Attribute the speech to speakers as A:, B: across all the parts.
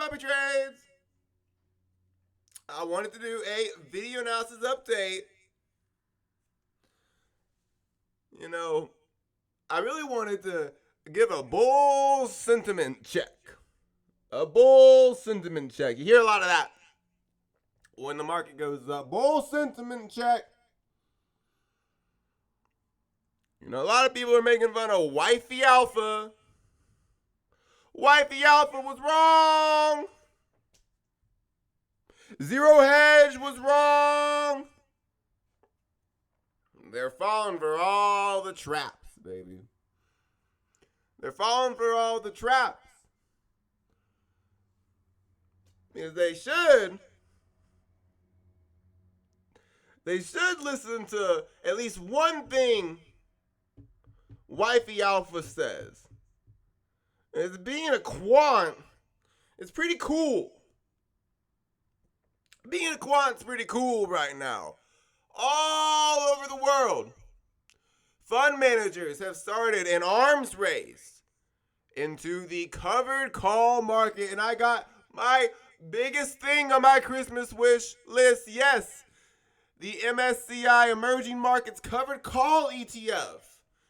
A: Puppy Trades. I wanted to do a video analysis update. You know, I really wanted to give a bull sentiment check. A bull sentiment check. You hear a lot of that when the market goes up. Bull sentiment check. You know, a lot of people are making fun of Wifey Alpha. Wifey Alpha was wrong. Zero Hedge was wrong. They're falling for all the traps, baby. They're falling for all the traps. Because they should listen to at least one thing Wifey Alpha says. As being a quant, it's pretty cool. Being a quant's pretty cool right now. All over the world, fund managers have started an arms race into the covered call market. And I got my biggest thing on my Christmas wish list. Yes, the MSCI Emerging Markets Covered Call ETF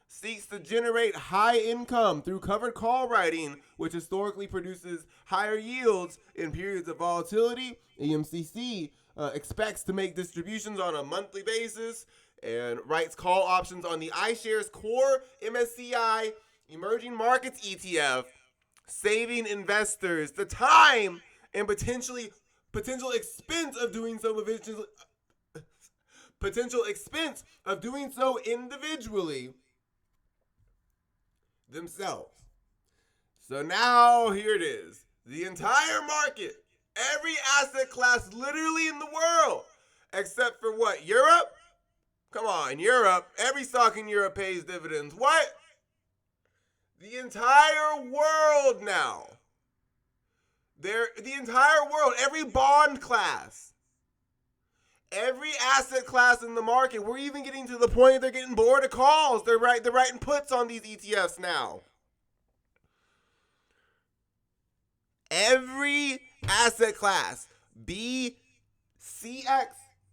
A: seeks to generate high income through covered call writing, which historically produces higher yields in periods of volatility. EMCC expects to make distributions on a monthly basis and writes call options on the iShares Core MSCI Emerging Markets ETF, saving investors the time and potential expense of doing so individually themselves. So now here it is. The entire market, every asset class literally in the world, except for what? Europe? Come on, Europe. Every stock in Europe pays dividends. What? The entire world now. The entire world, every bond class, every asset class in the market. We're even getting to the point they're getting bored of calls. They're writing puts on these ETFs now. Every asset class, BCX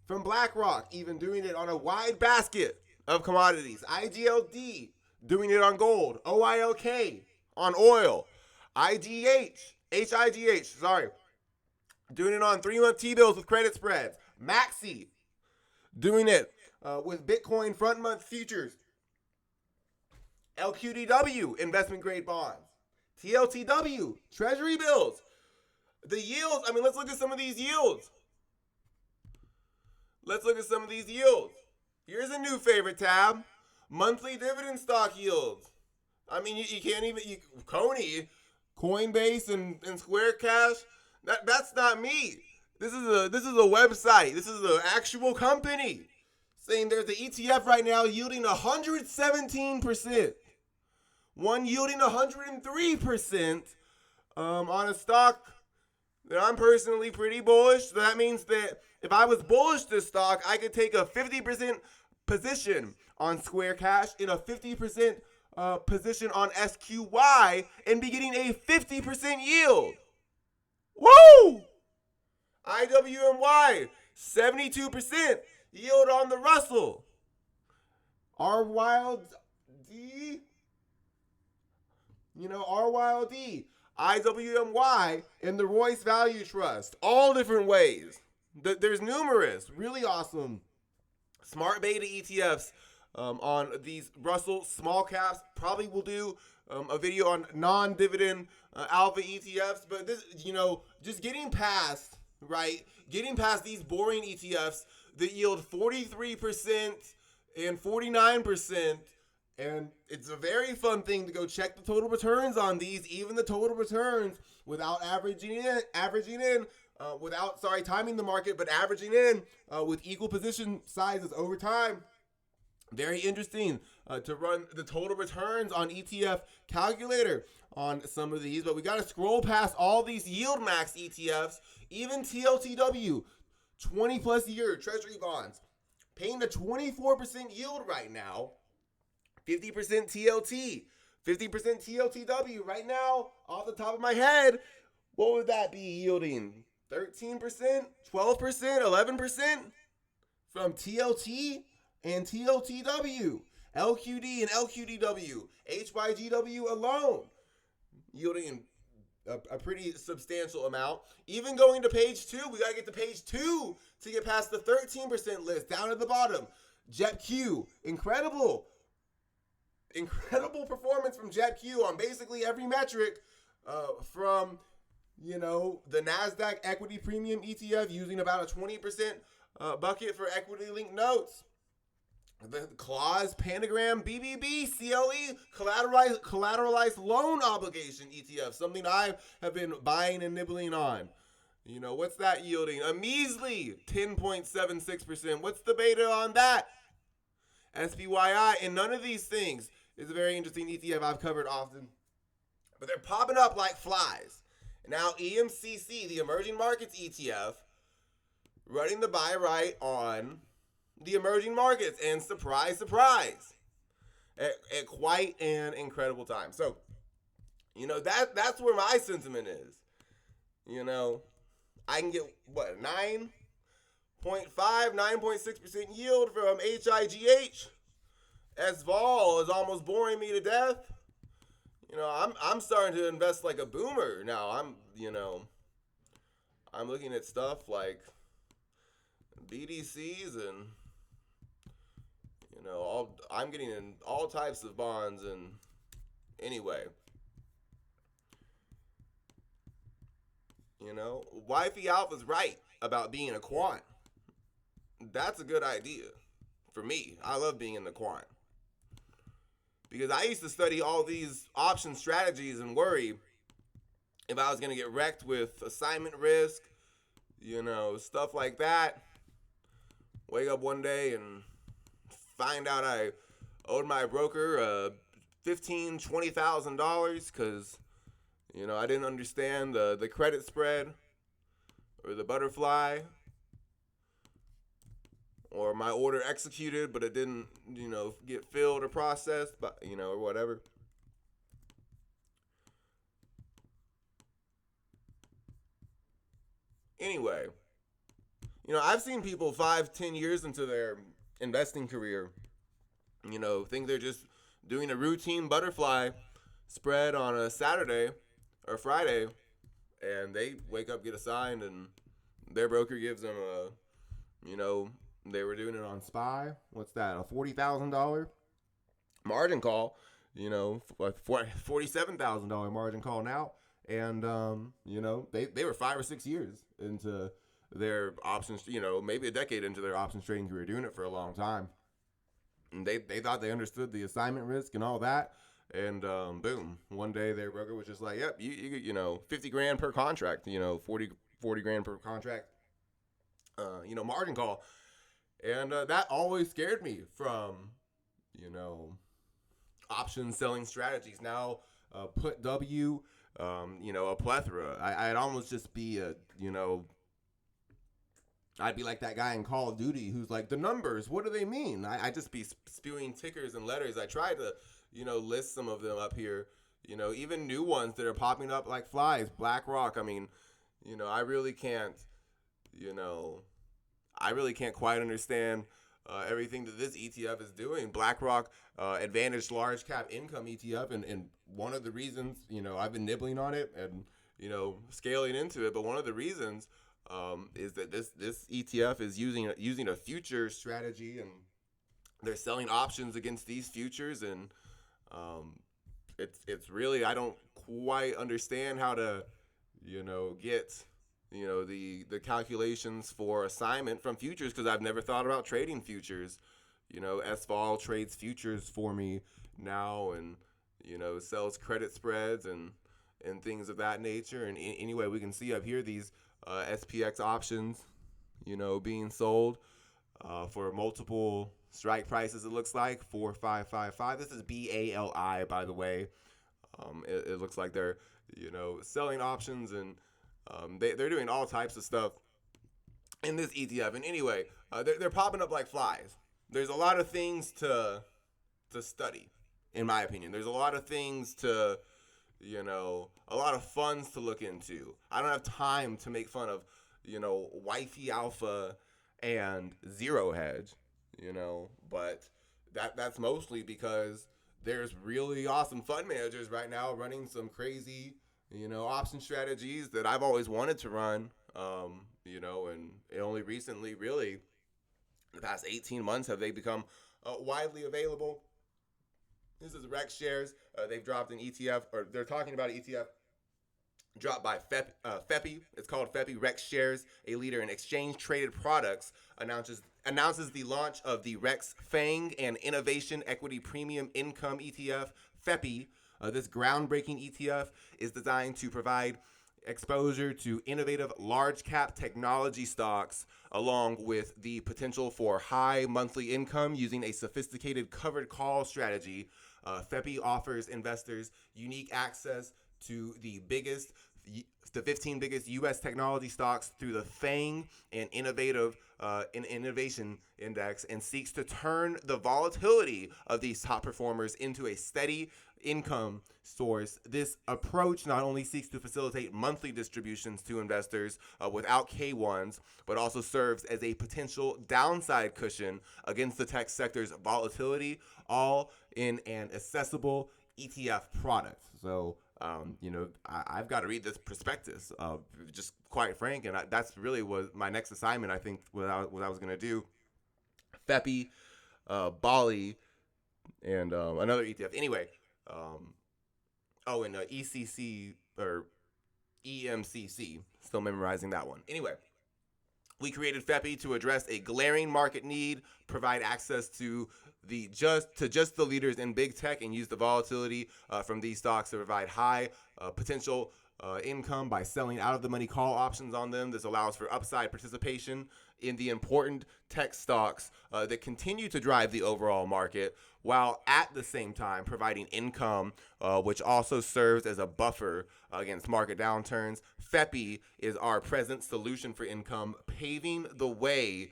A: from BlackRock, even doing it on a wide basket of commodities. IGLD doing it on gold. OILK on oil. HIGH, doing it on 3-month T-bills with credit spreads. Maxi doing it with Bitcoin front-month futures. LQDW, investment grade bonds. TLTW, treasury bills. The yields, let's look at some of these yields. Here's a new favorite tab. Monthly dividend stock yields. You can't even, Coney, Coinbase and Square Cash, that's not me. This is a website. This is an actual company saying there's an ETF right now yielding 117%. One yielding 103% on a stock that I'm personally pretty bullish. So that means that if I was bullish this stock, I could take a 50% position on Square Cash and a 50% position on SQY and be getting a 50% yield. Woo! IWMY, 72% yield on the Russell. RYLD, RYLD, IWMY, and the Royce Value Trust. All different ways. There's numerous really awesome smart beta ETFs on these Russell small caps. Probably will do a video on non-dividend alpha ETFs. But this, just getting past these boring ETFs that yield 43% and 49%. And it's a very fun thing to go check the total returns on these, even the total returns without timing the market, but averaging in with equal position sizes over time. Very interesting to run the total returns on ETF calculator on some of these, but we got to scroll past all these yield max ETFs, even TLTW, 20 plus year treasury bonds, paying a 24% yield right now. 50% TLT, 50% TLTW. Right now, off the top of my head, what would that be yielding? 13%, 12%, 11% from TLT and TLTW, LQD and LQDW, HYGW alone, yielding a pretty substantial amount. Even going to page 2, we got to get to page 2 to get past the 13% list down at the bottom. JetQ, incredible performance from JetQ on basically every metric, from the NASDAQ equity premium ETF using about a 20% bucket for equity linked notes. The clause, Pentagram, BBB, CLE, collateralized loan obligation ETF, something I have been buying and nibbling on. What's that yielding? A measly 10.76%. What's the beta on that? SPYI, and none of these things is a very interesting ETF I've covered often, but they're popping up like flies. Now EMCC, the Emerging Markets ETF, running the buy right on the emerging markets, and surprise, at quite an incredible time. So, that's where my sentiment is. I can get, 9.5, 9.6% yield from HIGH. SVOL is almost boring me to death. I'm starting to invest like a boomer now. I'm looking at stuff like BDCs and I'm getting in all types of bonds. And anyway, Wifey Alpha's right about being a quant. That's a good idea for me. I love being in the quant because I used to study all these option strategies and worry if I was going to get wrecked with assignment risk, stuff like that. Wake up one day and find out I owed my broker $15,000, $20,000 because I didn't understand the credit spread or the butterfly, or my order executed but it didn't get filled or processed, but or whatever. Anyway, I've seen people 5-10 years into their investing career, think they're just doing a routine butterfly spread on a Saturday or Friday, and they wake up, get assigned, and their broker gives them they were doing it on SPY. What's that? A $40,000 margin call, $47,000 margin call now. And, they were 5 or 6 years into their options, maybe a decade into their options trading career, doing it for a long time. And they thought they understood the assignment risk and all that. And boom, one day their broker was just like, yep, you 50 grand per contract, 40 grand per contract, margin call. And that always scared me from, option selling strategies. Now, put W, a plethora. I'd almost just be I'd be like that guy in Call of Duty who's like, the numbers, what do they mean? I'd just be spewing tickers and letters. I tried to, list some of them up here, even new ones that are popping up like flies. BlackRock, I really can't quite understand everything that this ETF is doing. BlackRock Advantage Large Cap Income ETF, and one of the reasons, I've been nibbling on it and, scaling into it, but one of the reasons is that this ETF is using a future strategy, and they're selling options against these futures, and it's really, I don't quite understand how to get the calculations for assignment from futures, because I've never thought about trading futures. SVOL trades futures for me now, and sells credit spreads and things of that nature. And anyway, we can see up here these SPX options, being sold for multiple strike prices. It looks like 4555. This is BALI, by the way. It looks like they're selling options, and they're doing all types of stuff in this ETF. And anyway, they're popping up like flies. There's a lot of things to study, in my opinion. There's a lot of things to a lot of funds to look into. I don't have time to make fun of, wifey alpha and zero hedge, but that's mostly because there's really awesome fund managers right now running some crazy, option strategies that I've always wanted to run. And it only recently, really, in the past 18 months, have they become widely available. This is Rex shares. They've dropped an ETF, or they're talking about an ETF dropped by FEPI. It's called FEPI. Rex shares, a leader in exchange traded products, announces the launch of the Rex FANG and Innovation Equity Premium Income ETF. FEPI, this groundbreaking ETF, is designed to provide exposure to innovative large cap technology stocks, along with the potential for high monthly income using a sophisticated covered call strategy. FEPI offers investors unique access to the 15 biggest U.S. technology stocks through the FANG and Innovation Index, and seeks to turn the volatility of these top performers into a steady income source. This approach not only seeks to facilitate monthly distributions to investors without K1s, but also serves as a potential downside cushion against the tech sector's volatility, all in an accessible ETF product. So, I've got to read this prospectus, just quite frank, and that's really was my next assignment. I think what I was going to do. FEPI, Bali, and another ETF. Anyway, and ECC or EMCC. Still memorizing that one. Anyway, we created FEPI to address a glaring market need, provide access to just the leaders in big tech, and use the volatility from these stocks to provide high potential income by selling out of the money call options on them. This allows for upside participation in the important tech stocks that continue to drive the overall market, while at the same time providing income, which also serves as a buffer against market downturns. FEPI is our present solution for income, paving the way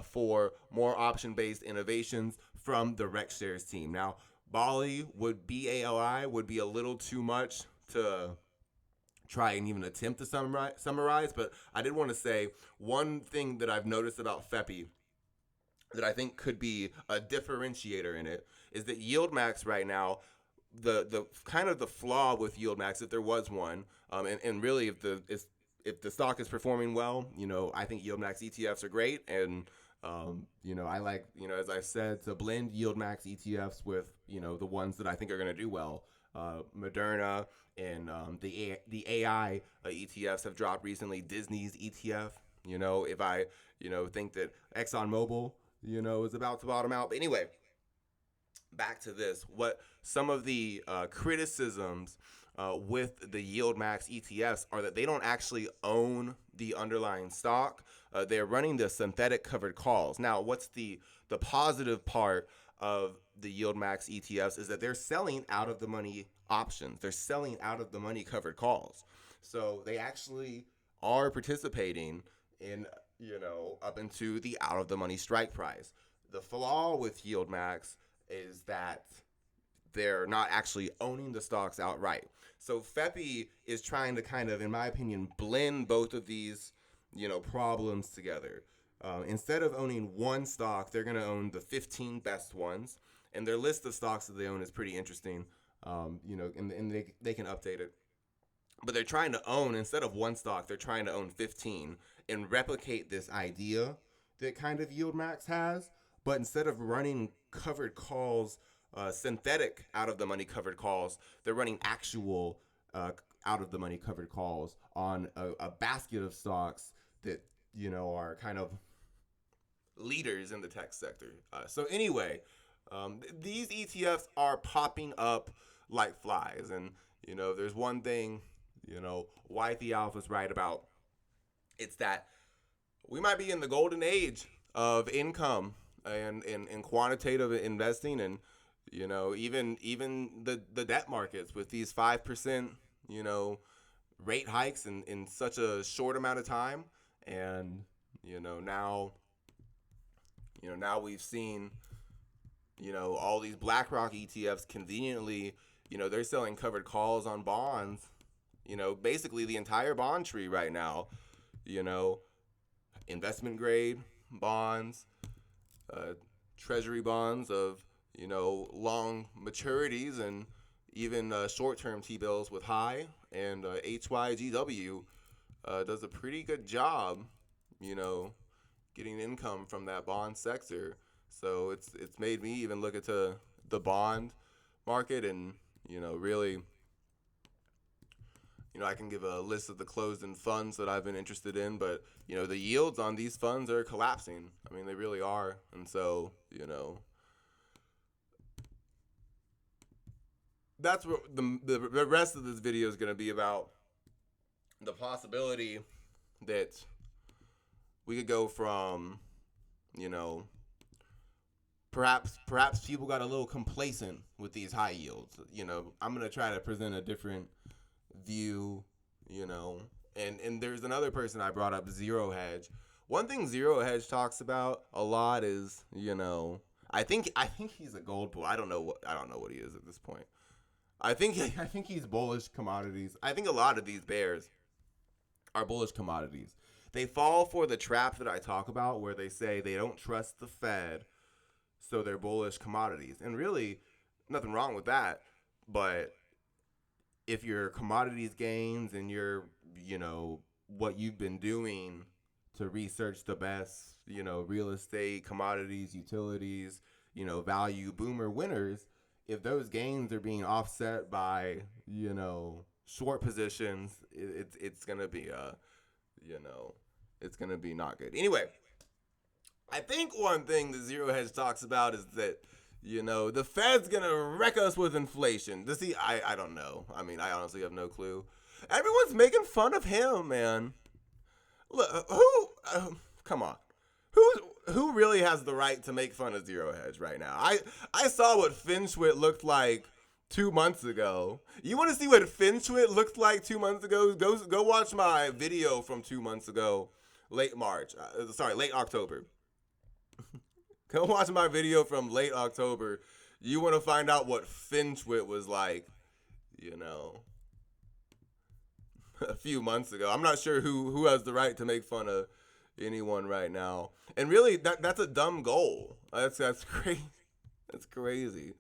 A: for more option-based innovations from the Rex Shares team. Now, BALI would be a little too much to try and even attempt to summarize, but I did want to say one thing that I've noticed about FEPI that I think could be a differentiator in it is that YieldMax right now, the kind of the flaw with YieldMax, if there was one, and really if the stock is performing well, I think YieldMax ETFs are great, and I like, as I said, to blend YieldMax ETFs with, the ones that I think are going to do well. Moderna and the AI ETFs have dropped recently. Disney's ETF, if I, think that ExxonMobil, is about to bottom out. But anyway, back to this. What some of the criticisms with the YieldMax ETFs are that they don't actually own the underlying stock. They're running the synthetic covered calls. Now, what's the positive part of the YieldMax ETFs is that they're selling out of the money options. They're selling out of the money covered calls. So they actually are participating in, up into the out of the money strike price. The flaw with YieldMax is that they're not actually owning the stocks outright. So FEPI is trying to kind of, in my opinion, blend both of these, problems together. Instead of owning one stock, they're going to own the 15 best ones. And their list of stocks that they own is pretty interesting, and they can update it. But they're trying to own, instead of one stock, they're trying to own 15 and replicate this idea that kind of YieldMax has. But instead of running covered calls, synthetic out of the money covered calls, they're running actual out of the money covered calls on a basket of stocks that, are kind of leaders in the tech sector. So anyway, these ETFs are popping up like flies. And, there's one thing, Wifey Alpha's right about. It's that we might be in the golden age of income and quantitative investing, and, even the debt markets with these 5%, rate hikes in such a short amount of time. And, now we've seen, all these BlackRock ETFs conveniently, they're selling covered calls on bonds. Basically the entire bond tree right now. You know, investment grade bonds, uh, treasury bonds of long maturities, and even short-term T-bills with high, and HYGW does a pretty good job, you know, getting income from that bond sector. So it's made me even look into the bond market, and really, I can give a list of the closed-end funds that I've been interested in, but the yields on these funds are collapsing. I mean, they really are, and so that's what the rest of this video is going to be about. The possibility that we could go from, you know, perhaps people got a little complacent with these high yields. I'm going to try to present a different view, and there's another person I brought up, Zero Hedge. One thing Zero Hedge talks about a lot is, I think he's a gold bull. I don't know what he is at this point. I think he's bullish commodities. I think a lot of these bears are bullish commodities. They fall for the trap that I talk about, where they say they don't trust the Fed, so they're bullish commodities. And really, nothing wrong with that. But if your commodities gains and your, what you've been doing to research the best, real estate, commodities, utilities, value boomer winners, if those gains are being offset by, short positions, it's going to be, it's going to be not good. Anyway, I think one thing that Zero Hedge talks about is that, the Fed's going to wreck us with inflation. Does he? I don't know. I mean, I honestly have no clue. Everyone's making fun of him, man. Look, come on. Who really has the right to make fun of Zero Hedge right now? I saw what FinSwit looked like 2 months ago. You want to see what FinSwit looked like 2 months ago? Go watch my video from 2 months ago, late October. Go watch my video from late October. You want to find out what FinSwit was like, a few months ago. I'm not sure who has the right to make fun of anyone right now. And really, that's a dumb goal. That's crazy. That's crazy,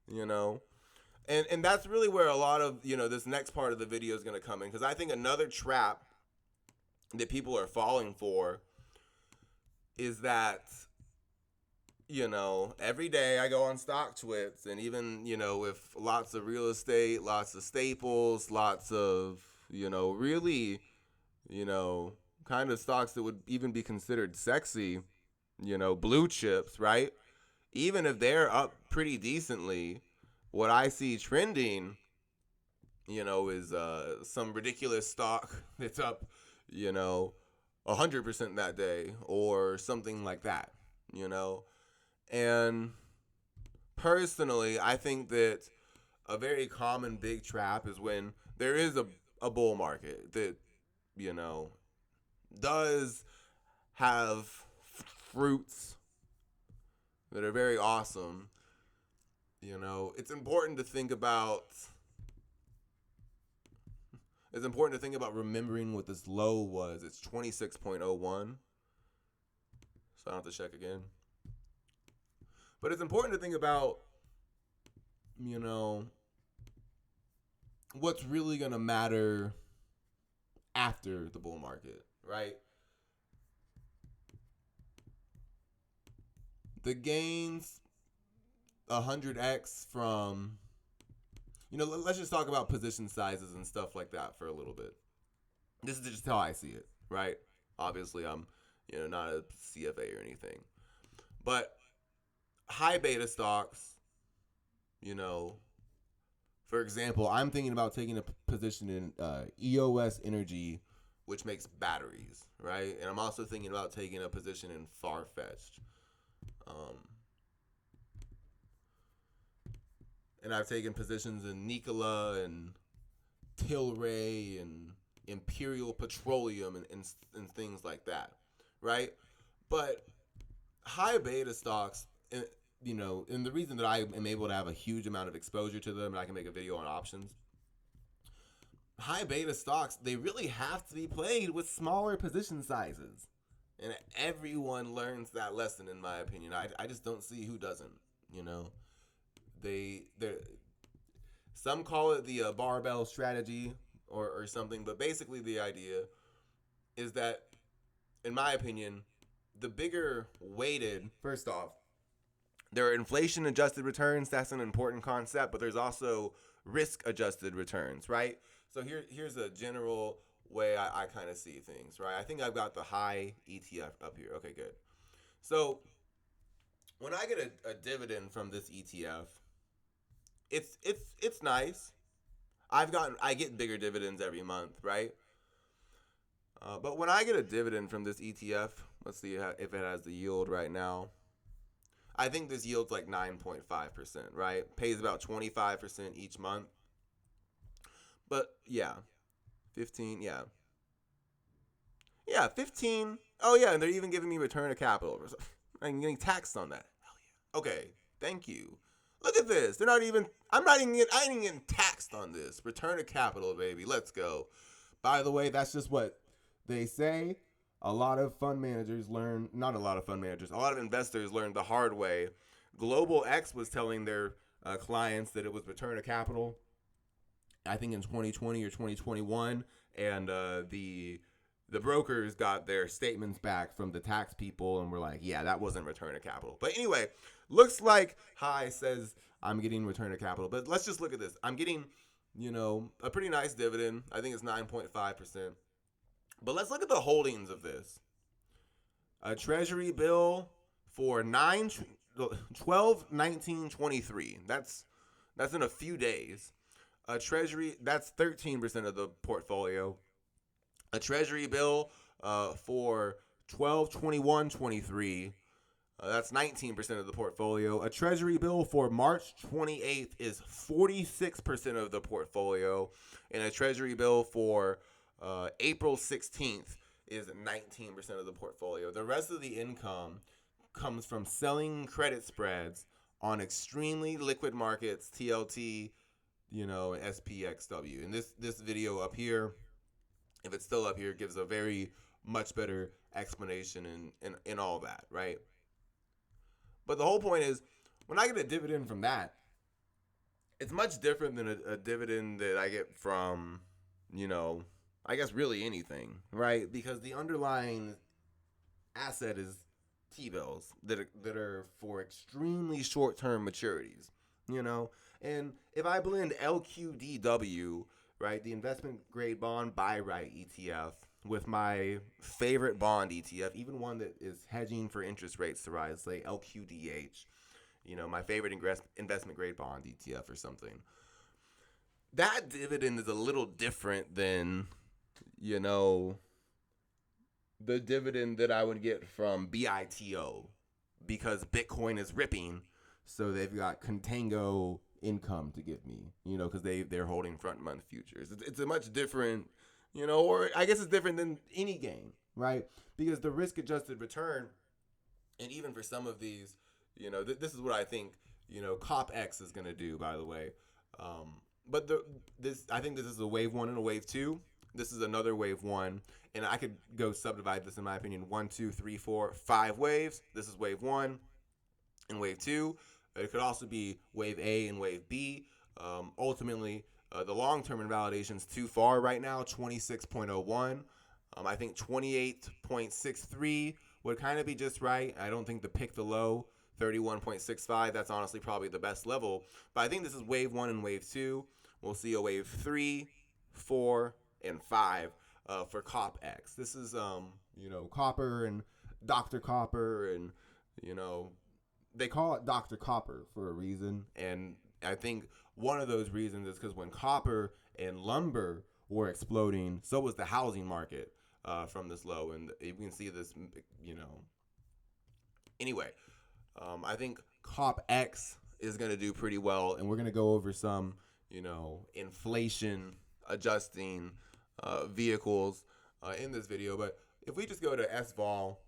A: And that's really where a lot of, this next part of the video is going to come in. Because I think another trap that people are falling for is that, every day I go on StockTwits, and even, with lots of real estate, lots of staples, lots of, really, kind of stocks that would even be considered sexy, blue chips, right? Even if they're up pretty decently, what I see trending, is some ridiculous stock that's up, 100% that day, or something like that, And personally, I think that a very common big trap is when there is a bull market that, does have fruits that are very awesome. It's important to think about remembering what this low was. It's 26.01. So I don't have to check again. But it's important to think about, what's really going to matter after the bull market, right? The gains 100x from, let's just talk about position sizes and stuff like that for a little bit. This is just how I see it, right? Obviously, I'm, not a CFA or anything. But high beta stocks, for example, I'm thinking about taking a position in EOS Energy, which makes batteries, right? And I'm also thinking about taking a position in Farfetched. And I've taken positions in Nikola and Tilray and Imperial Petroleum and things like that, right? But high beta stocks, and the reason that I am able to have a huge amount of exposure to them and I can make a video on options, high beta stocks, they really have to be played with smaller position sizes. And everyone learns that lesson, in my opinion. I just don't see who doesn't. They some call it the barbell strategy or something, but basically the idea is that, in my opinion, the bigger weighted, first off, there are inflation adjusted returns. That's an important concept, but there's also risk adjusted returns, right? So here's a general way I kind of see things, right? I think I've got the high ETF up here. Okay, good. So when I get a dividend from this ETF, it's nice. I get bigger dividends every month, right? But when I get a dividend from this ETF, let's see if it has the yield right now. I think this yields like 9.5%, right? Pays about 25% each month. But yeah, 15, yeah. Yeah, 15. Oh yeah, and they're even giving me return of capital. I'm getting taxed on that. Hell yeah. Okay, thank you. Look at this. I ain't even getting taxed on this. Return of capital, baby. Let's go. By the way, that's just what they say. A lot of investors learned the hard way. Global X was telling their clients that it was return of capital, I think in 2020 or 2021, and the brokers got their statements back from the tax people and were like, yeah, that wasn't return of capital. But anyway, looks like High says I'm getting return of capital. But let's just look at this. I'm getting, a pretty nice dividend. I think it's 9.5%. But let's look at the holdings of this. A treasury bill for 12/19/23. That's in a few days. A treasury, that's 13% of the portfolio. A treasury bill for 12/21/23. That's 19% of the portfolio. A treasury bill for March 28th is 46% of the portfolio. And a treasury bill for April 16th is 19% of the portfolio. The rest of the income comes from selling credit spreads on extremely liquid markets, TLT, and SPXW. And this video up here, if it's still up here, gives a very much better explanation in all that, right? But the whole point is, when I get a dividend from that, it's much different than a dividend that I get from, I guess really anything, right? Because the underlying asset is T-bills that are for extremely short-term maturities, And if I blend LQDW, right, the investment grade bond buy right ETF, with my favorite bond ETF, even one that is hedging for interest rates to rise, like LQDH, my favorite investment grade bond ETF or something. That dividend is a little different than, the dividend that I would get from BITO, because Bitcoin is ripping, so they've got contango income to give me, because they're holding front month futures. It's a much different, or I guess it's different than any game, right? Because the risk adjusted return, and even for some of these, this is what I think, COPX is going to do, by the way. But I think this is a wave 1 and a wave 2. This is another wave 1, and I could go subdivide this, in my opinion, 1, 2, 3, 4, 5 waves. This is wave 1 and wave 2. It could also be wave A and wave B. Ultimately, the long-term invalidation's too far right now, 26.01. I think 28.63 would kind of be just right. I don't think the pick the low, 31.65, that's honestly probably the best level. But I think this is wave 1 and wave 2. We'll see a wave 3, 4, and 5 for COPX. This is, Copper and Dr. Copper, and, they call it Dr. Copper for a reason. And I think one of those reasons is because when copper and lumber were exploding, so was the housing market from this low. And you can see this, Anyway, I think COPX is going to do pretty well. And we're going to go over some, inflation adjusting vehicles in this video. But if we just go to SVOL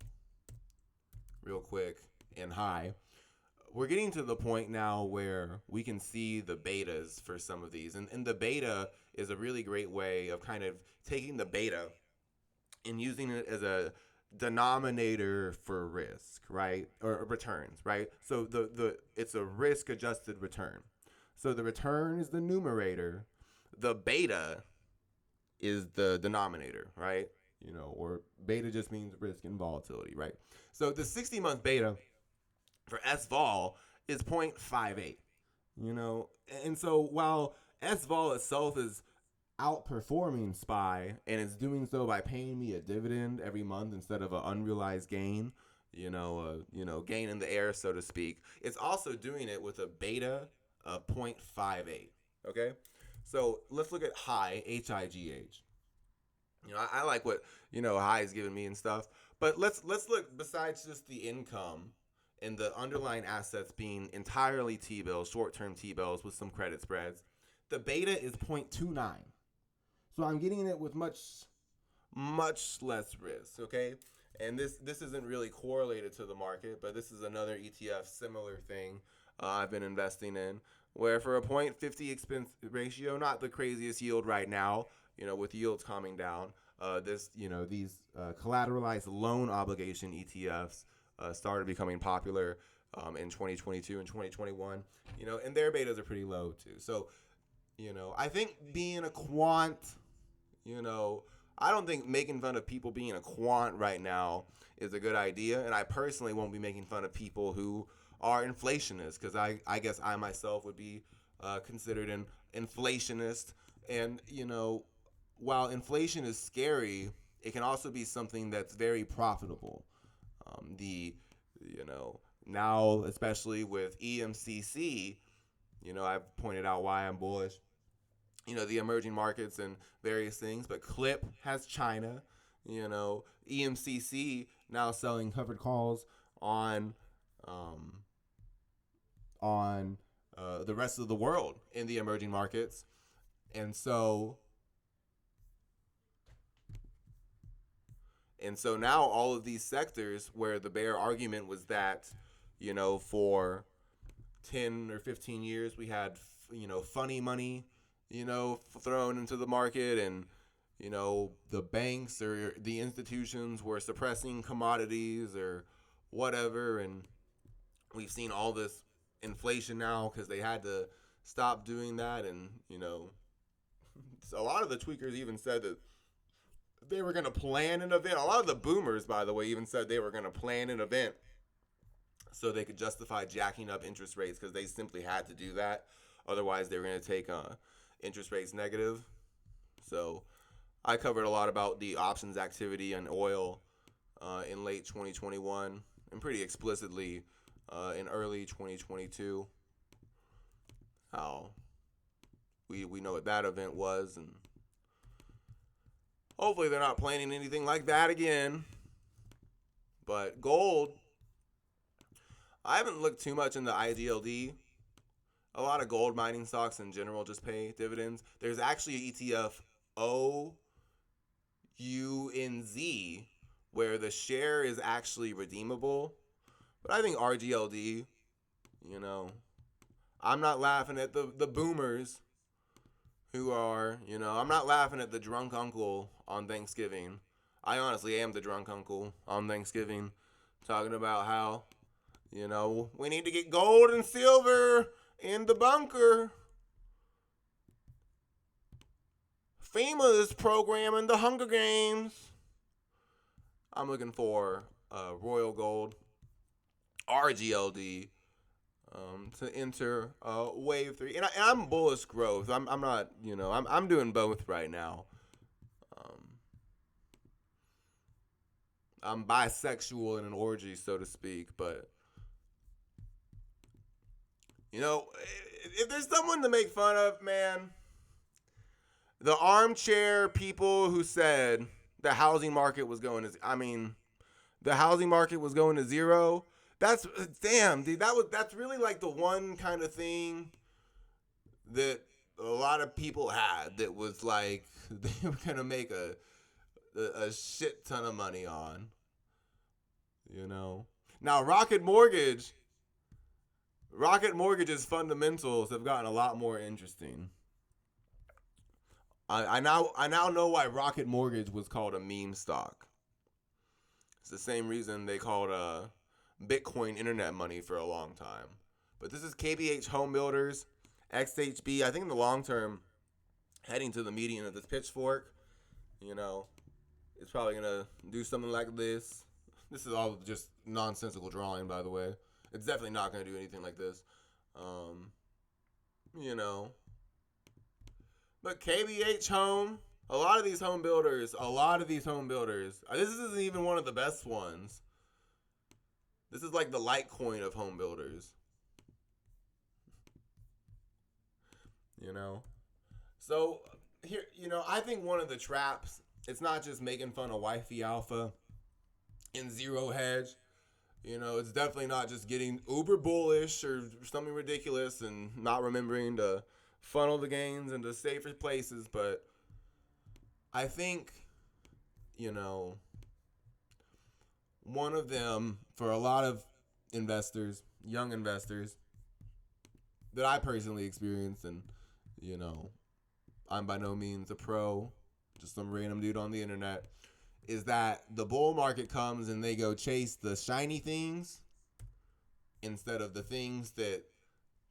A: real quick and high, we're getting to the point now where we can see the betas for some of these. And the beta is a really great way of kind of taking the beta and using it as a denominator for risk, right? Or returns, right? So the it's a risk adjusted return. So the return is the numerator, the beta is the denominator, right? Or beta just means risk and volatility, right? So the 60-month beta for SVOL is 0.58, and so while SVOL itself is outperforming SPY and it's doing so by paying me a dividend every month instead of an unrealized gain, gain in the air, so to speak. It's also doing it with a beta of 0.58. Okay, so let's look at high HIGH. I like what high is giving me and stuff, but let's look besides just the income and the underlying assets being entirely T-bills, short-term T-bills with some credit spreads. The beta is 0.29. So I'm getting it with much less risk, okay? And this isn't really correlated to the market, but this is another ETF similar thing I've been investing in, where for a 0.50 expense ratio, not the craziest yield right now, with yields calming down, these collateralized loan obligation ETFs started becoming popular in 2022 and 2021, and their betas are pretty low too. So, I think being a quant, I don't think making fun of people being a quant right now is a good idea. And I personally won't be making fun of people who are inflationists, because I guess I myself would be considered an inflationist. And, while inflation is scary, it can also be something that's very profitable. Now, especially with EMCC, I've pointed out why I'm bullish. The emerging markets and various things, but Clip has China, EMCC now selling covered calls on the rest of the world in the emerging markets. And so now all of these sectors where the bear argument was that, for 10 or 15 years we had, funny money, thrown into the market, and, the banks or the institutions were suppressing commodities or whatever. And we've seen all this inflation now because they had to stop doing that. And, a lot of the tweakers even said that they were going to plan an event. A lot of the boomers, by the way, even said they were going to plan an event so they could justify jacking up interest rates, because they simply had to do that. Otherwise, they were going to take interest rates negative. So I covered a lot about the options activity on oil in late 2021 and pretty explicitly in early 2022. How we know what that event was, and hopefully they're not planning anything like that again. But gold, I haven't looked too much into IGLD. A lot of gold mining stocks in general just pay dividends. There's actually an ETF OUNZ where the share is actually redeemable. But I think RGLD, I'm not laughing at the boomers who are, I'm not laughing at the drunk uncle on Thanksgiving. I honestly am the drunk uncle on Thanksgiving, talking about how, we need to get gold and silver in the bunker. FEMA is programming the Hunger Games. I'm looking for Royal Gold, RGLD, to enter Wave 3. And I'm bullish growth. I'm not, I'm doing both right now. I'm bisexual in an orgy, so to speak. But, if there's someone to make fun of, man, the armchair people who said the housing market was going to, the housing market was going to zero. That's, damn, dude, that's really like the one kind of thing that a lot of people had that was like they were going to make a shit ton of money on, Now, Rocket Mortgage, Rocket Mortgage's fundamentals have gotten a lot more interesting. I now know why Rocket Mortgage was called a meme stock. It's the same reason they called Bitcoin internet money for a long time. But this is KBH Home Builders, XHB. I think in the long term, heading to the median of this pitchfork, you know, it's probably gonna do something like this. This is all just nonsensical drawing, by the way. It's definitely not gonna do anything like this. Um, you know, but KBH Home, a lot of these home builders, this isn't even one of the best ones. This is like the Litecoin of home builders. You know? So, here, I think one of the traps, it's not just making fun of Wifey Alpha and Zero Hedge. It's definitely not just getting uber bullish or something ridiculous and not remembering to funnel the gains into safer places. But I think, you know, one of them for a lot of investors, young investors, that I personally experienced, and, I'm by no means a pro, just some random dude on the internet, is that the bull market comes and they go chase the shiny things instead of the things that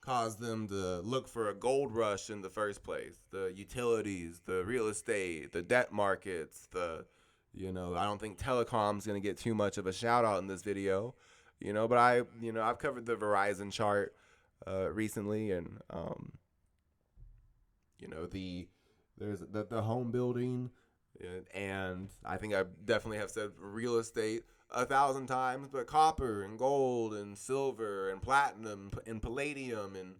A: cause them to look for a gold rush in the first place. The utilities, the real estate, the debt markets, I don't think telecom's going to get too much of a shout out in this video, but I've covered the Verizon chart recently, and, there's the home building, and I think I definitely have said real estate 1,000 times, but copper and gold and silver and platinum and palladium and,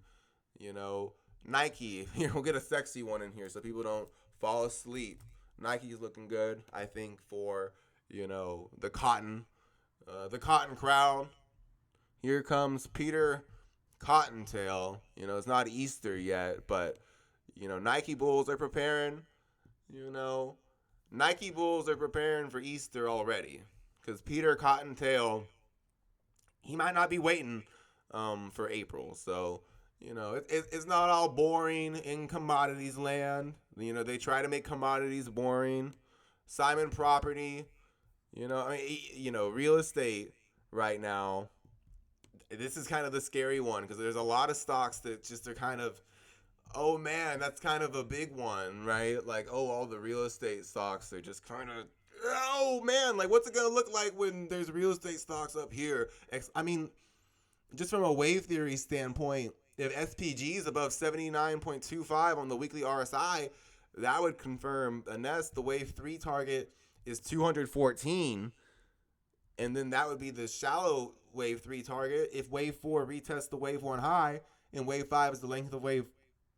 A: Nike. We'll get a sexy one in here so people don't fall asleep. Nike's looking good, I think, for, the cotton crowd. Here comes Peter Cottontail. It's not Easter yet, but, Nike Bulls are preparing, Nike Bulls are preparing for Easter already, because Peter Cottontail, he might not be waiting for April. So, it's not all boring in commodities land. They try to make commodities boring. Simon Property, real estate right now. This is kind of the scary one, because there's a lot of stocks that just are kind of, oh man, that's kind of a big one, right? Like, oh, all the real estate stocks are just kind of, oh man, like what's it going to look like when there's real estate stocks up here? I mean, just from a wave theory standpoint, if SPG is above 79.25 on the weekly RSI, that would confirm, unless the wave 3 target is 214, and then that would be the shallow wave 3 target. If wave 4 retests the wave 1 high, and wave 5 is the length of wave,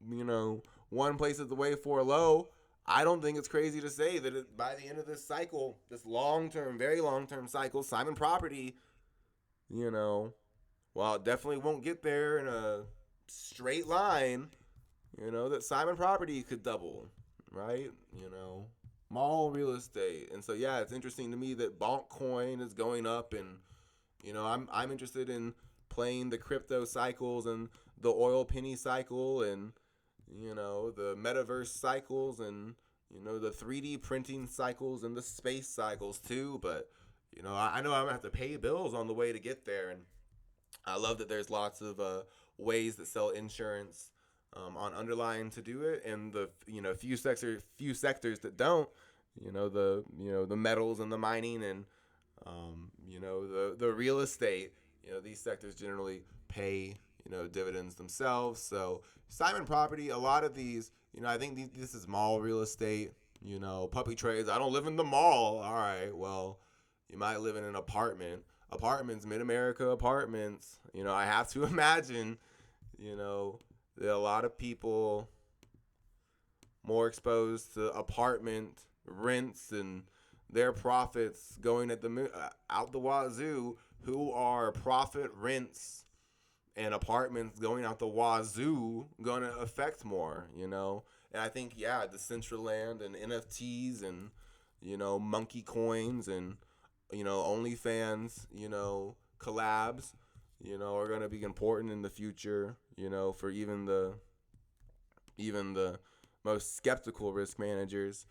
A: 1 places the wave 4 low, I don't think it's crazy to say that by the end of this cycle, this long-term, very long-term cycle, Simon Property, while it definitely won't get there in a straight line, that Simon Property could double, right? Mall real estate. And so, yeah, it's interesting to me that Bonk Coin is going up, and, I'm interested in playing the crypto cycles and the oil penny cycle, and, the metaverse cycles, and, the 3D printing cycles and the space cycles too. But, I know I'm going to have to pay bills on the way to get there. And I love that there's lots of ways that sell insurance on underlying to do it, and the few sectors that don't. The metals and the mining, and the real estate. These sectors generally pay dividends themselves. So Simon Property, a lot of these, I think this is mall real estate. Puppy trades. I don't live in the mall. All right, well, you might live in an apartment. Apartments, Mid-America apartments. I have to imagine, that a lot of people more exposed to apartment rents and their profits going at the out the wazoo, who are profit rents and apartments going out the wazoo going to affect more, And I think, yeah, the Decentraland and NFTs and, monkey coins and, OnlyFans, collabs, are going to be important in the future, for even the most skeptical risk managers.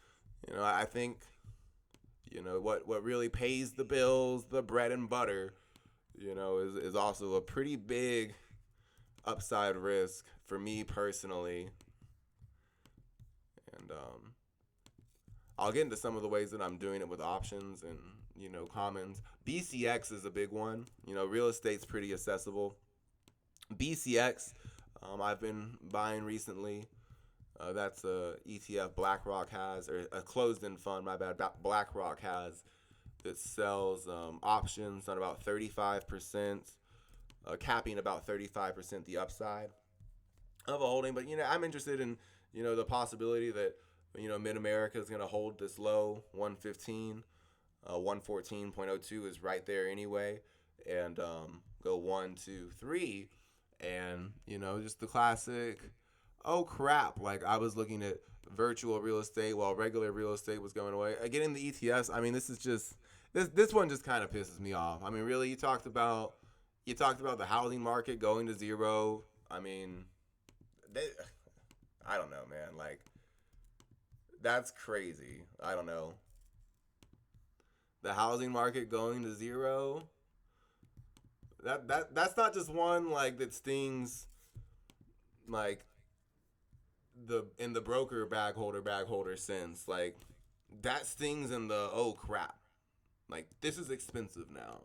A: I think, what really pays the bills, the bread and butter, is also a pretty big upside risk for me personally. And I'll get into some of the ways that I'm doing it with options and, commons. BCX is a big one. Real estate's pretty accessible. BCX, I've been buying recently. That's a ETF BlackRock has, or a closed-end fund, my bad, BlackRock has, that sells options on about 35%, capping about 35% the upside of a holding. But, I'm interested in, the possibility that, Mid-America is going to hold this low, 115. 114.02 is right there anyway. And go 1, 2, 3. And, just the classic, oh crap, like I was looking at virtual real estate while regular real estate was going away. Getting the ETFs, I mean, this is just, this one just kind of pisses me off. I mean, really, you talked about the housing market going to zero. I mean, I don't know, man. Like, that's crazy. I don't know. The housing market going to zero. That's not just one like that stings, like in the broker bag holder sense. Like, that stings in the, oh crap. Like, this is expensive now.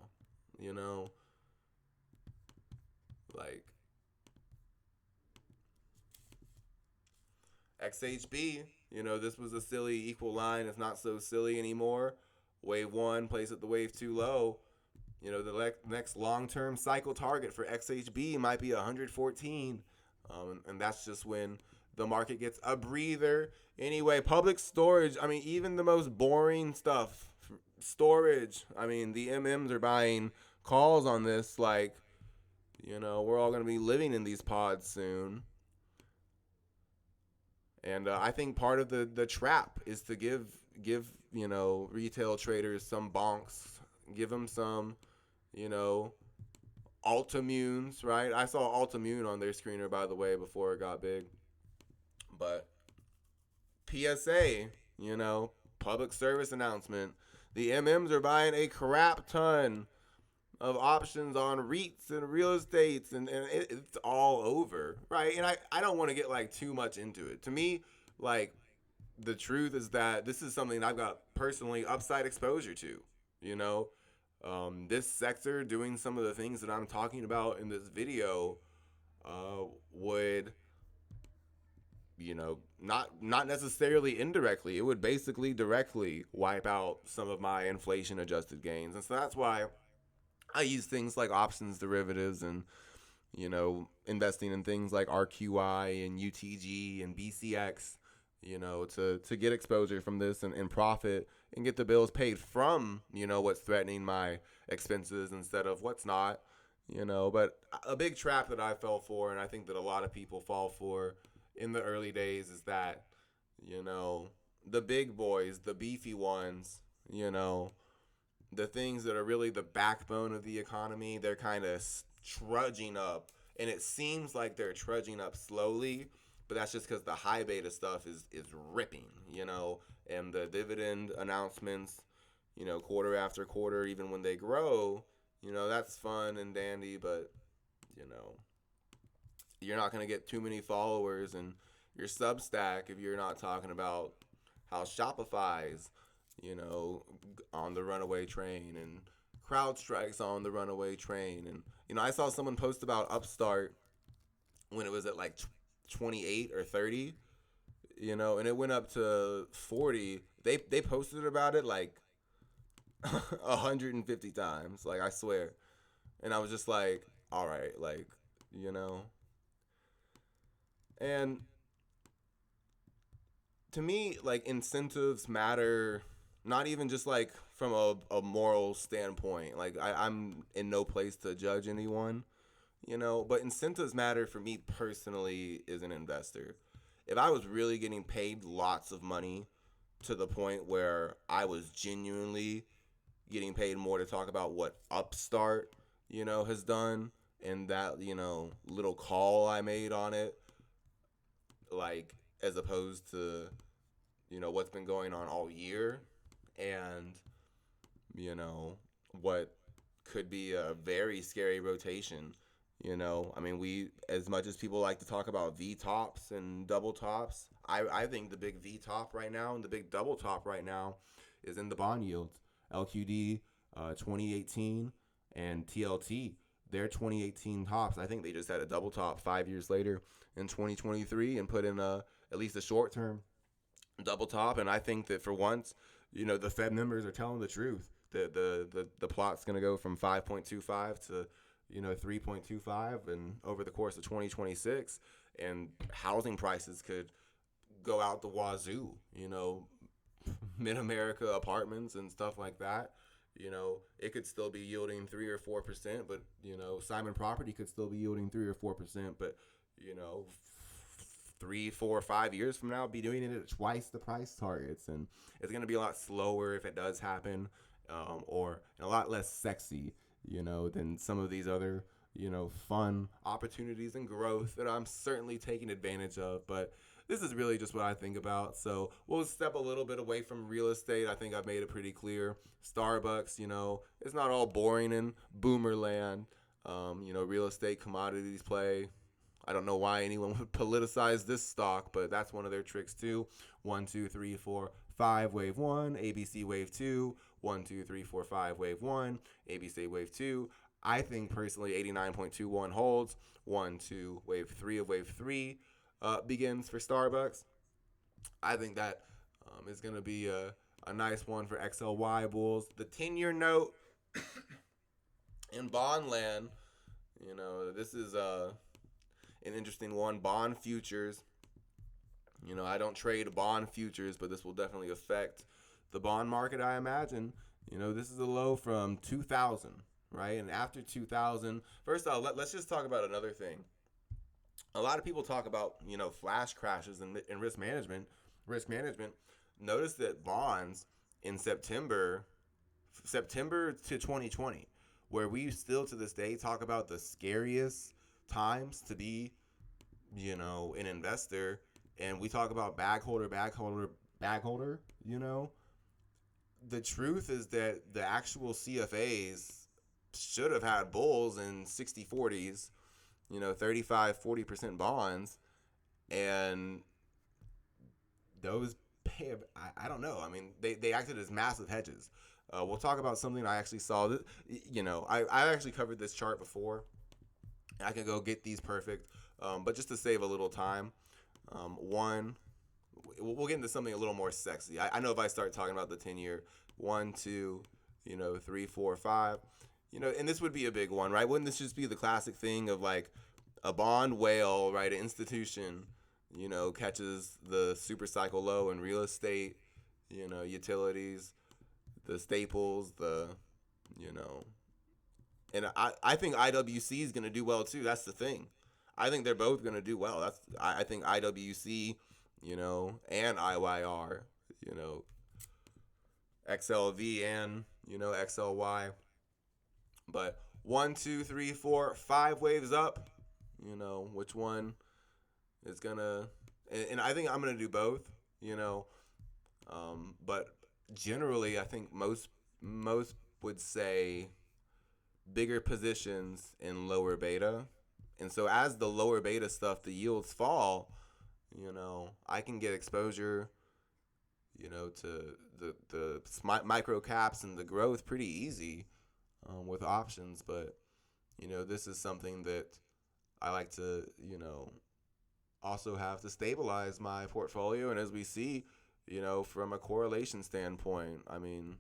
A: Like XHB, this was a silly equal line. It's not so silly anymore. Wave 1 plays at the wave 2 low. The next long-term cycle target for XHB might be 114. And that's just when the market gets a breather. Anyway, public storage, I mean, even the most boring stuff, storage, I mean, the MMs are buying calls on this. Like, we're all going to be living in these pods soon. And I think part of the trap is to give retail traders some bonks, give them some, Altamunes, right? I saw Altamune on their screener, by the way, before it got big. But PSA, public service announcement. The MMs are buying a crap ton of options on REITs and real estates, and it's all over, right? And I don't want to get like too much into it. To me, like, the truth is that this is something I've got personally upside exposure to, this sector doing some of the things that I'm talking about in this video would, not necessarily indirectly, it would basically directly wipe out some of my inflation adjusted gains. And so that's why I use things like options derivatives and, investing in things like RQI and UTG and BCX, to get exposure from this and profit and get the bills paid from, what's threatening my expenses instead of what's not, But a big trap that I fell for, and I think that a lot of people fall for in the early days, is that, the big boys, the beefy ones, the things that are really the backbone of the economy, they're kind of trudging up. And it seems like they're trudging up slowly, but that's just because the high beta stuff is ripping, and the dividend announcements, quarter after quarter, even when they grow, that's fun and dandy, but, you're not going to get too many followers in your Substack if you're not talking about how Shopify's, on the runaway train, and CrowdStrike's on the runaway train. And, I saw someone post about Upstart when it was at like 28 or 30, and it went up to 40. They posted about it like 150 times, like, I swear. And I was just like, all right, like, And to me, like, incentives matter, not even just like from a moral standpoint. Like, I'm in no place to judge anyone, but incentives matter for me personally as an investor. If I was really getting paid lots of money to the point where I was genuinely getting paid more to talk about what Upstart, has done, and that, little call I made on it, like, as opposed to, what's been going on all year, and, you know, what could be a very scary rotation. I mean, as much as people like to talk about V tops and double tops, I think the big V top right now and the big double top right now is in the bond yields. LQD 2018 and TLT, their 2018 tops, I think they just had a double top 5 years later in 2023 and put in at least a short term double top. And I think that for once, the Fed members are telling the truth. The plot's going to go from 5.25 to 3.25 and over the course of 2026, and housing prices could go out the wazoo. Mid-America apartments and stuff like that. It could still be yielding 3 or 4%, but Simon Property could still be yielding 3 or 4%, but 3, 4, 5 years from now, be doing it at twice the price targets, and it's going to be a lot slower if it does happen, or a lot less sexy, than some of these other, fun opportunities and growth that I'm certainly taking advantage of. But this is really just what I think about. So we'll step a little bit away from real estate. I think I've made it pretty clear. Starbucks, it's not all boring in boomer land. Real estate commodities play. I don't know why anyone would politicize this stock, but that's one of their tricks too. 1, 2, 3, 4, 5, wave 1, ABC wave 2, 1, 2, 3, 4, 5, wave 1, ABC wave 2. I think personally 89.21 holds. 1, 2, wave 3 of wave 3 begins for Starbucks. I think that is going to be a nice one for XLY bulls. The 10-year note in bond land, this is an interesting one. Bond futures. I don't trade bond futures, but this will definitely affect the bond market, I imagine. This is a low from 2000, right? And after 2000, first off, let's just talk about another thing. A lot of people talk about, flash crashes and risk management. Notice that bonds in September to 2020, where we still to this day talk about the scariest times to be, an investor, and we talk about bag holder. The truth is that the actual CFAs should have had bulls in 60-40s, 35-40% bonds, and those pay, I don't know. I mean, they acted as massive hedges. We'll talk about something I actually saw. I actually covered this chart before. I can go get these perfect, but just to save a little time, we'll get into something a little more sexy. I know if I start talking about the 10-year, 1, 2, 3, 4, 5, and this would be a big one, right? Wouldn't this just be the classic thing of like a bond whale, right? An institution, catches the super cycle low in real estate, utilities, the staples, and I think IWC is going to do well too. That's the thing. I think they're both going to do well. I think IWC, and IYR, XLV and, XLY. But 1, 2, 3, 4, 5 waves up, which one is going to, and I think I'm going to do both, but generally I think most would say bigger positions in lower beta. And so as the lower beta stuff, the yields fall, I can get exposure, to the micro caps and the growth pretty easy with options. But, this is something that I like to, also have to stabilize my portfolio. And as we see, from a correlation standpoint, I mean,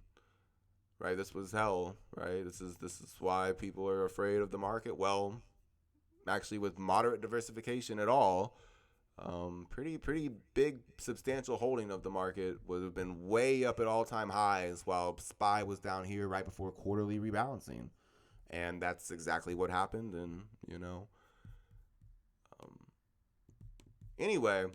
A: right, this was hell, right? This is why people are afraid of the market. Well, actually, with moderate diversification at all, pretty big substantial holding of the market would have been way up at all-time highs, while SPY was down here right before quarterly rebalancing. And that's exactly what happened. And anyway,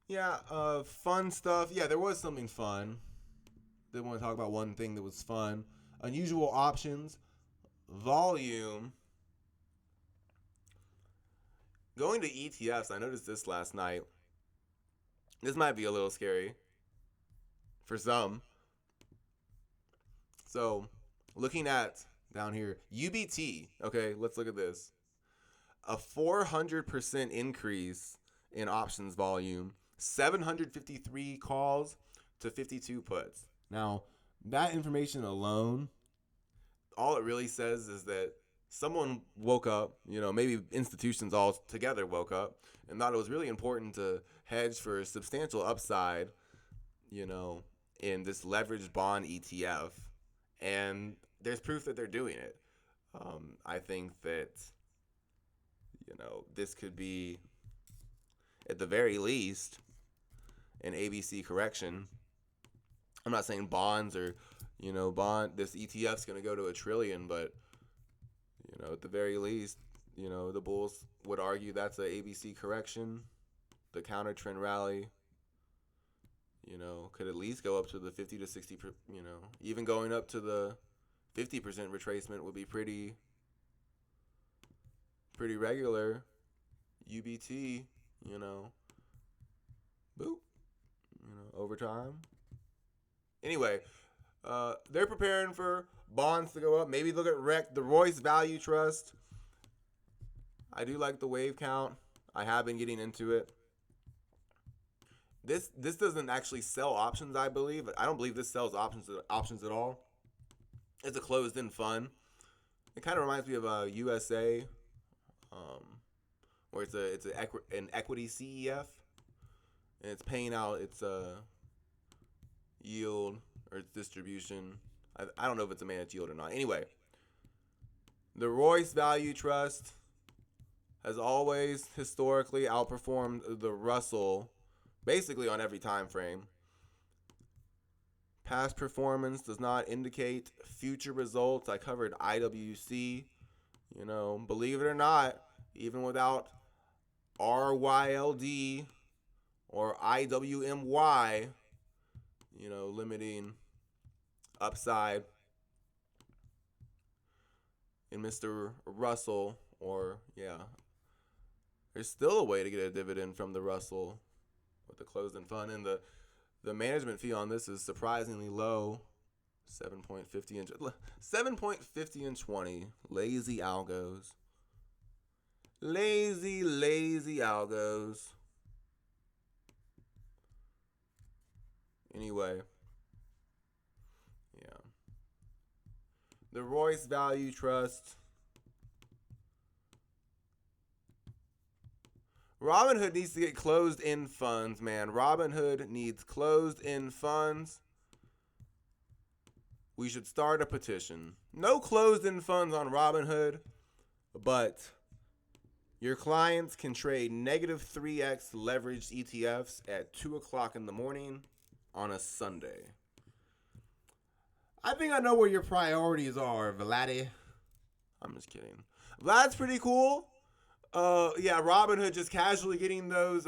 A: Yeah, fun stuff. Yeah, there was something fun. Did want to talk about one thing that was fun. Unusual options, volume. Going to ETFs, I noticed this last night. This might be a little scary for some. So, looking at down here, UBT. Okay, let's look at this. A 400% increase in options volume, 753 calls to 52 puts. Now, that information alone, all it really says is that someone woke up, maybe institutions all together woke up and thought it was really important to hedge for substantial upside, you know, in this leveraged bond ETF. And there's proof that they're doing it. I think that, this could be, at the very least, an ABC correction. I'm not saying bonds or, this ETF's going to go to $1 trillion, but, at the very least, the bulls would argue that's a ABC correction. The counter trend rally, could at least go up to the 50 to 60, even going up to the 50% retracement would be pretty regular. UBT, boop, over time. Anyway, they're preparing for bonds to go up. Maybe look at the Royce Value Trust. I do like the wave count. I have been getting into it. This doesn't actually sell options, I believe. I don't believe this sells options at all. It's a closed-end fund. It kind of reminds me of USA, where it's an equity CEF, and it's paying out its yield or its distribution. I don't know if it's a managed yield or not. Anyway, the Royce Value Trust has always historically outperformed the Russell basically on every time frame. Past performance does not indicate future results. I covered IWC. Believe it or not, even without RYLD or IWMY, limiting upside in Mr. Russell, there's still a way to get a dividend from the Russell with the closed-end fund, and the management fee on this is surprisingly low, 7.50 and 20. Lazy algos. Lazy algos. Anyway, yeah. The Royce Value Trust. Robinhood needs to get closed-end funds, man. Robinhood needs closed-end funds. We should start a petition. No closed-end funds on Robinhood, but your clients can trade negative 3x leveraged ETFs at 2 o'clock in the morning on a Sunday. I think I know where your priorities are, Vladdy. I'm just kidding. Vlad's pretty cool. Robinhood just casually getting those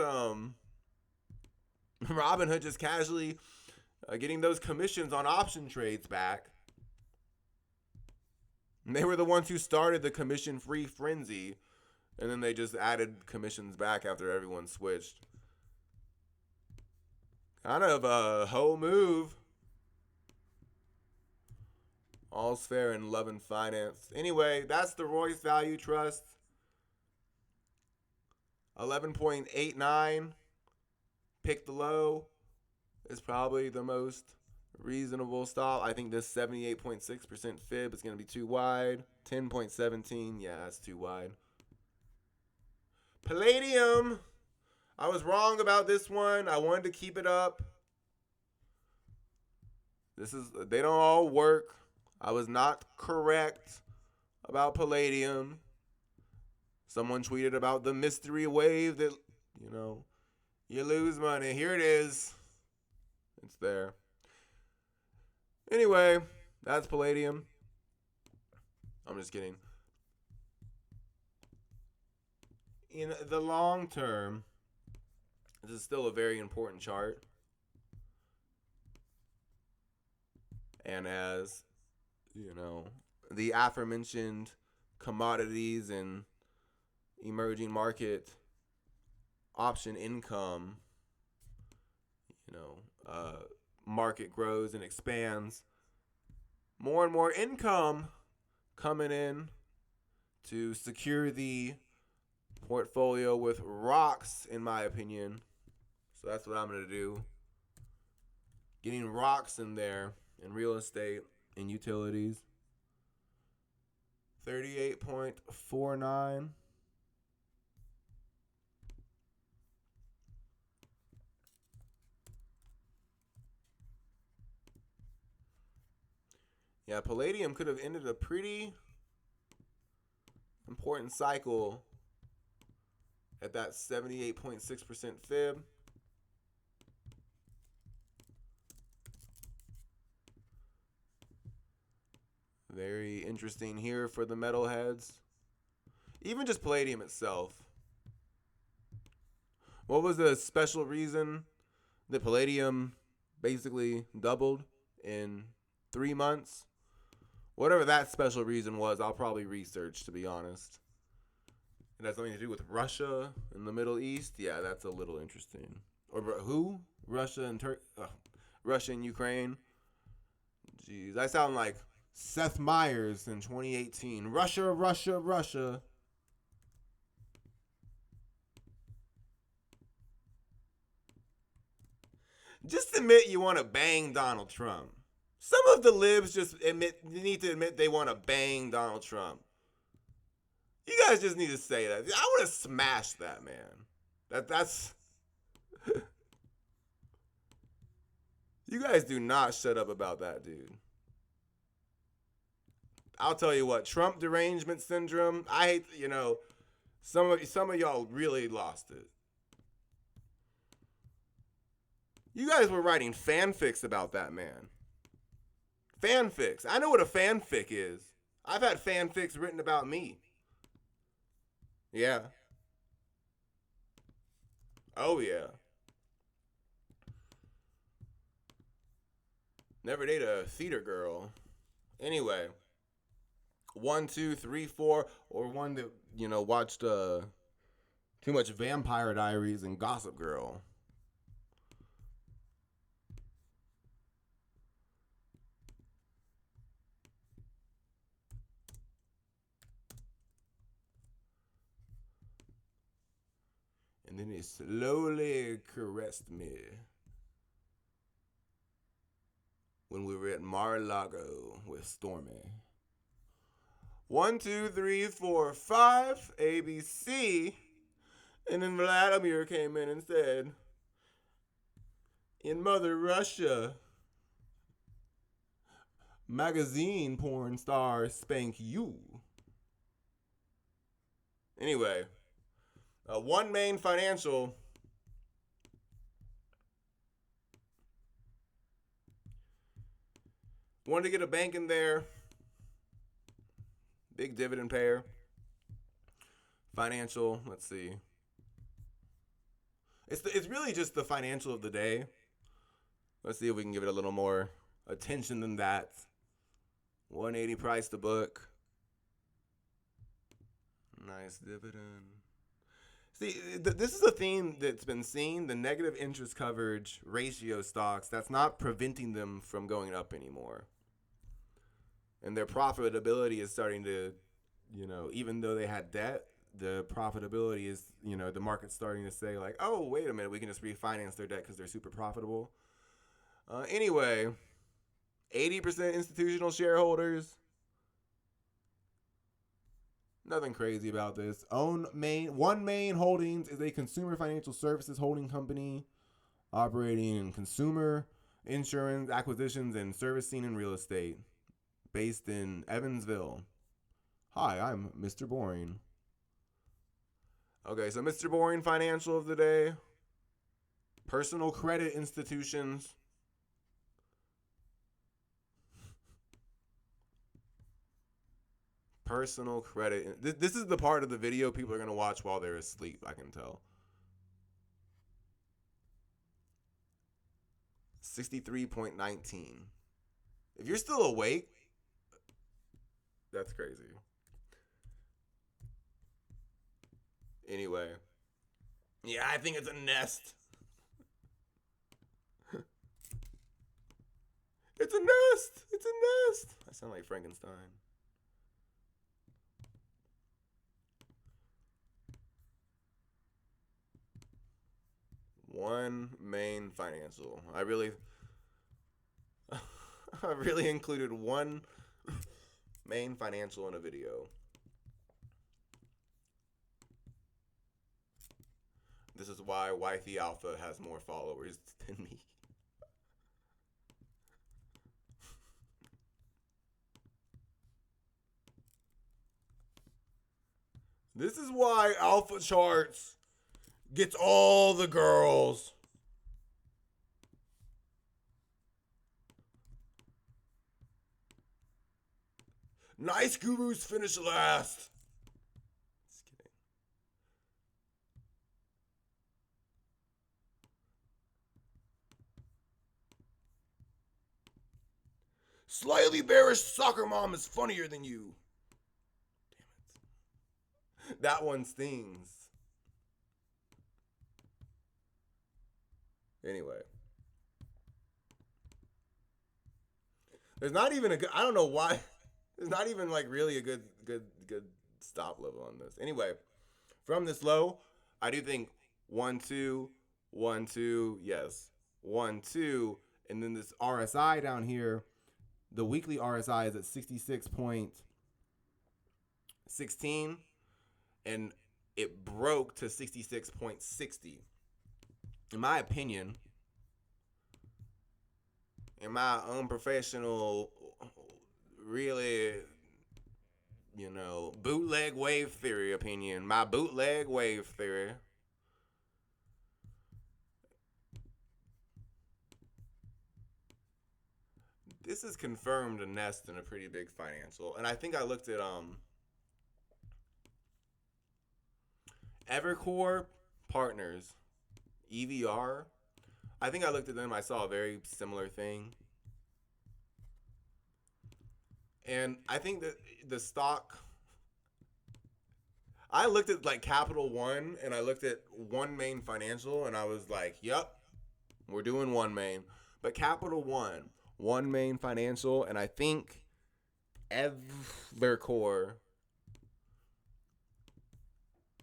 A: getting those commissions on option trades back. And they were the ones who started the commission-free frenzy, and then they just added commissions back after everyone switched. Kind of a whole move. All's fair in love and finance. Anyway, that's the Royce Value Trust. 11.89. Pick the low is probably the most reasonable stop. I think this 78.6% fib is going to be too wide. 10.17. Yeah, that's too wide. Palladium. I was wrong about this one. I wanted to keep it up. They don't all work. I was not correct about Palladium. Someone tweeted about the mystery wave that, you lose money. Here it is. It's there. Anyway, that's Palladium. I'm just kidding. In the long term, This is still a very important chart. And as, you know, the aforementioned commodities and emerging market option income, you know, market grows and expands, more and more income coming in to secure the portfolio with rocks, in my opinion. So that's what I'm going to do. Getting rocks in there in real estate and utilities. 38.49. Yeah, palladium could have ended a pretty important cycle at that 78.6% fib. Very interesting here for the metalheads. Even just palladium itself. What was the special reason that palladium basically doubled in 3 months? Whatever that special reason was, I'll probably research, to be honest. It has something to do with Russia and the Middle East. Yeah, that's a little interesting. Or who? Russia and Russia and Ukraine. Jeez, I sound like Seth Meyers in 2018. Russia, Russia, Russia. Just admit you want to bang Donald Trump. Some of the libs just need to admit they want to bang Donald Trump. You guys just need to say that. I want to smash that man. That's You guys do not shut up about that dude. I'll tell you what, Trump derangement syndrome. I hate, some of y'all really lost it. You guys were writing fanfics about that man. Fanfics. I know what a fanfic is. I've had fanfics written about me. Yeah. Oh, yeah. Never date a theater girl. Anyway. 1, 2, 3, 4, or one that, watched too much Vampire Diaries and Gossip Girl. And then he slowly caressed me when we were at Mar-a-Lago with Stormy. 1, 2, 3, 4, 5, ABC. And then Vladimir came in and said, in Mother Russia, magazine porn star spank you. Anyway, One Main Financial wanted to get a bank in there. Big dividend payer. Financial, let's see. It's really just the financial of the day. Let's see if we can give it a little more attention than that. 180 price to book. Nice dividend. See, this is a theme that's been seen. The negative interest coverage ratio stocks, that's not preventing them from going up anymore. And their profitability is starting to, even though they had debt, the profitability is, the market's starting to say like, oh, wait a minute, we can just refinance their debt because they're super profitable. Anyway, 80% institutional shareholders. Nothing crazy about this. One Main Holdings is a consumer financial services holding company operating in consumer insurance, acquisitions, and servicing and real estate, based in Evansville. Hi, I'm Mr. Boring. Okay, so Mr. Boring Financial of the day. Personal credit institutions. Personal credit. This is the part of the video people are going to watch while they're asleep, I can tell. 63.19. If you're still awake, that's crazy. Anyway. Yeah, I think it's a nest. It's a nest. It's a nest. I sound like Frankenstein. One main financial. I really included one main financial in a video. This is why Wifey Alpha has more followers than me. This is why Alpha Charts gets all the girls. Nice gurus finish last. Just kidding. Slightly bearish soccer mom is funnier than you. Damn it. That one stings. Anyway. There's not even a good, I don't know why. There's not even like really a good stop level on this. Anyway, from this low, I do think 1 2 1 2, yes. 1 2, and then this RSI down here, the weekly RSI is at 66.16 and it broke to 66.60. In my opinion, in my unprofessional, really, bootleg wave theory opinion, my bootleg wave theory, this is confirmed a nest in a pretty big financial. And I think I looked at Evercore Partners, EVR. I think I looked at them. I saw a very similar thing. And I think that the stock, I looked at like Capital One and I looked at One Main Financial and I was like, yep, we're doing One Main. But Capital One Main Financial, and I think Evercore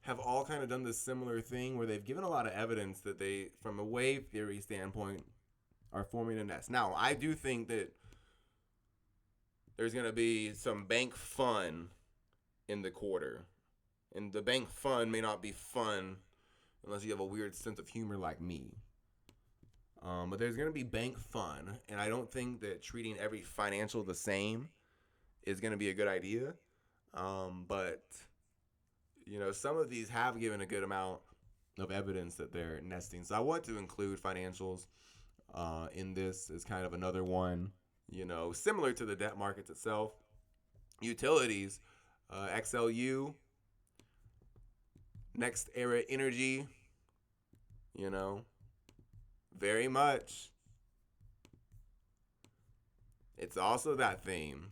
A: have all kind of done this similar thing where they've given a lot of evidence that they, from a wave theory standpoint, are forming a nest. Now, I do think that there's going to be some bank fun in the quarter. And the bank fun may not be fun unless you have a weird sense of humor like me. But there's going to be bank fun. And I don't think that treating every financial the same is going to be a good idea. But, some of these have given a good amount of evidence that they're nesting. So I want to include financials in this as kind of another one. Similar to the debt markets itself. Utilities, XLU, Next Era Energy, very much. It's also that theme.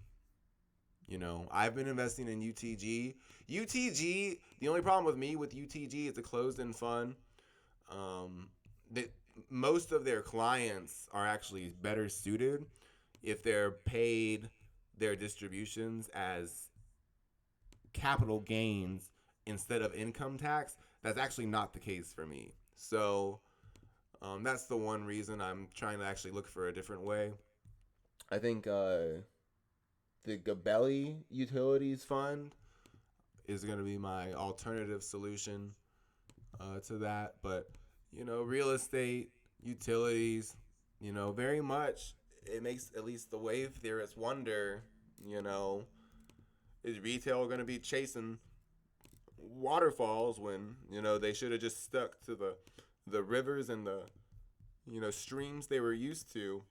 A: I've been investing in UTG. UTG, the only problem with me with UTG is a closed-end fund. That most of their clients are actually better suited if they're paid their distributions as capital gains instead of income tax. That's actually not the case for me. So that's the one reason I'm trying to actually look for a different way. I think the Gabelli Utilities Fund is going to be my alternative solution to that. But, real estate, utilities, very much it makes at least the wave theorists wonder, is retail going to be chasing waterfalls when, they should have just stuck to the rivers and the, streams they were used to.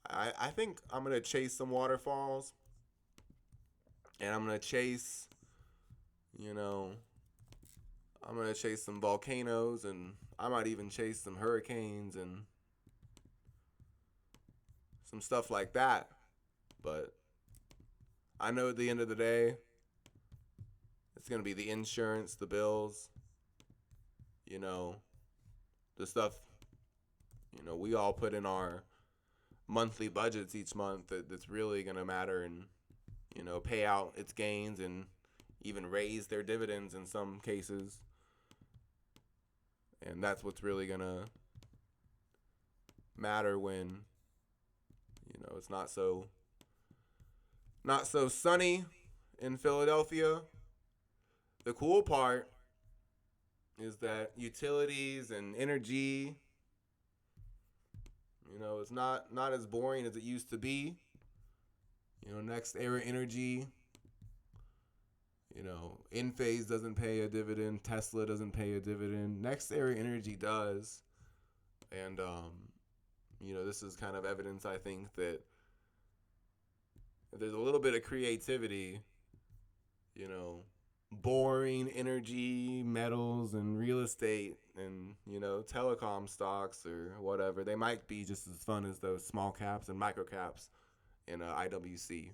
A: I think I'm going to chase some waterfalls and I'm going to chase, I'm going to chase some volcanoes and I might even chase some hurricanes and some stuff like that. But I know at the end of the day, it's going to be the insurance, the bills, you know, the stuff, we all put in our monthly budgets each month that's really going to matter and, pay out its gains and even raise their dividends in some cases. And that's what's really going to matter when, it's not so sunny in Philadelphia. The cool part is that utilities and energy, it's not as boring as it used to be. Next Era Energy, Enphase doesn't pay a dividend. Tesla doesn't pay a dividend. Next Era Energy does. And, this is kind of evidence, I think, that there's a little bit of creativity, boring energy, metals, and real estate, and, telecom stocks or whatever. They might be just as fun as those small caps and micro caps in IWC.